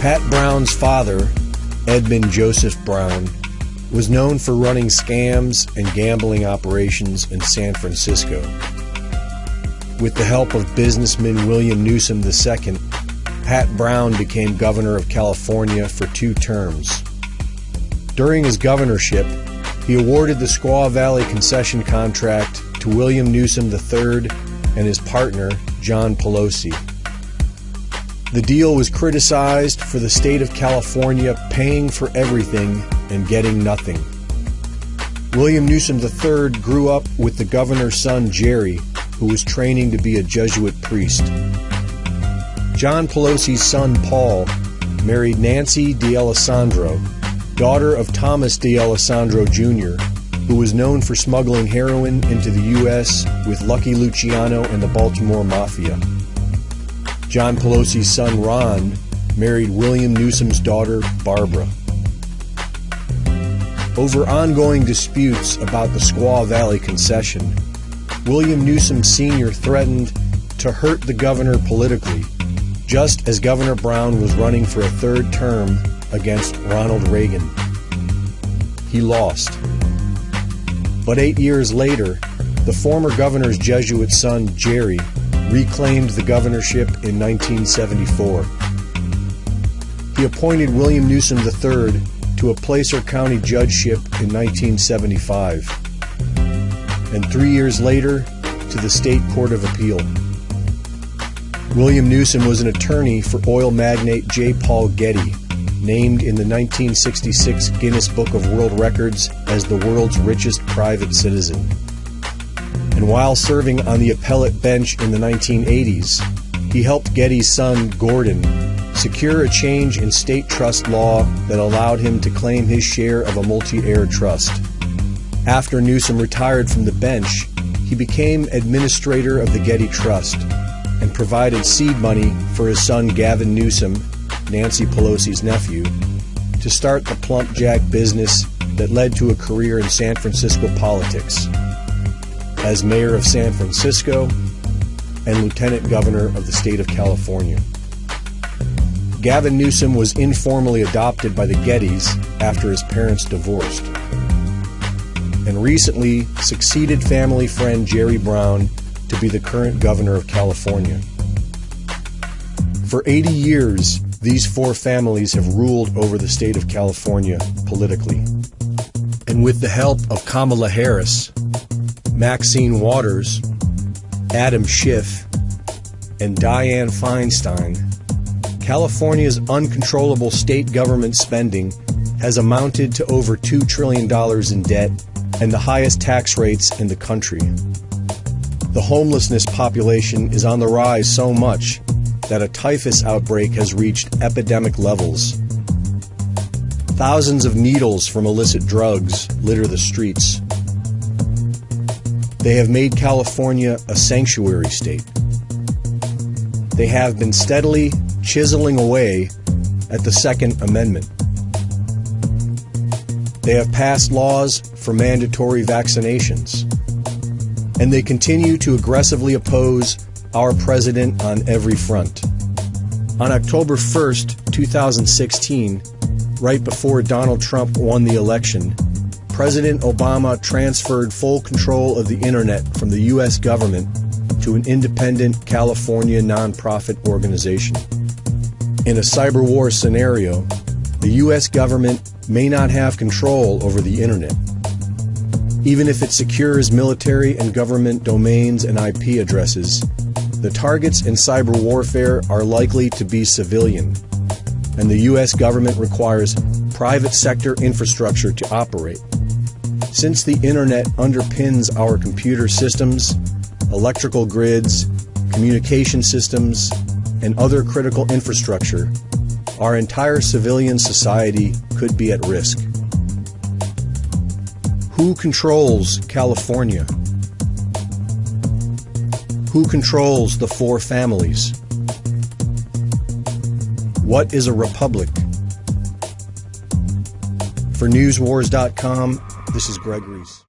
Pat Brown's father, Edmund Joseph Brown, was known for running scams and gambling operations in San Francisco. With the help of businessman William Newsom II, Pat Brown became governor of California for 2 terms. During his governorship, he awarded the Squaw Valley concession contract to William Newsom III and his partner, John Pelosi. The deal was criticized for the state of California paying for everything and getting nothing. William Newsom III grew up with the governor's son, Jerry, who was training to be a Jesuit priest. John Pelosi's son, Paul, married Nancy D'Alessandro, daughter of Thomas D'Alessandro Jr., who was known for smuggling heroin into the U.S. with Lucky Luciano and the Baltimore Mafia. John Pelosi's son, Ron, married William Newsom's daughter, Barbara. Over ongoing disputes about the Squaw Valley concession, William Newsom Sr. threatened to hurt the governor politically, just as Governor Brown was running for a 3rd term against Ronald Reagan. He lost. But 8 years later, the former governor's Jesuit son, Jerry, reclaimed the governorship in 1974. He appointed William Newsom III to a Placer County judgeship in 1975, and 3 years later to the State Court of Appeal. William Newsom was an attorney for oil magnate J. Paul Getty, named in the 1966 Guinness Book of World Records as the world's richest private citizen. And while serving on the appellate bench in the 1980s, he helped Getty's son, Gordon, secure a change in state trust law that allowed him to claim his share of a multi-heir trust. After Newsom retired from the bench, he became administrator of the Getty Trust and provided seed money for his son Gavin Newsom, Nancy Pelosi's nephew, to start the Plump Jack business that led to a career in San Francisco politics as mayor of San Francisco and lieutenant governor of the state of California. Gavin Newsom was informally adopted by the Gettys after his parents divorced, and recently succeeded family friend Jerry Brown to be the current governor of California. For 80 years, these 4 families have ruled over the state of California politically. And with the help of Kamala Harris, Maxine Waters, Adam Schiff, and Dianne Feinstein, California's uncontrollable state government spending has amounted to over $2 trillion in debt and the highest tax rates in the country. The homelessness population is on the rise so much that a typhus outbreak has reached epidemic levels. Thousands of needles from illicit drugs litter the streets. They have made California a sanctuary state. They have been steadily chiseling away at the Second Amendment. They have passed laws for mandatory vaccinations, and they continue to aggressively oppose our president on every front. On October 1st, 2016, right before Donald Trump won the election, President Obama transferred full control of the internet from the U.S. government to an independent California nonprofit organization. In a cyber war scenario, the U.S. government may not have control over the internet. Even if it secures military and government domains and IP addresses, the targets in cyber warfare are likely to be civilian, and the U.S. government requires private sector infrastructure to operate. Since the internet underpins our computer systems, electrical grids, communication systems, and other critical infrastructure, our entire civilian society could be at risk. Who controls California? Who controls the 4 families? What is a republic? For NewsWars.com, this is Greg Reese.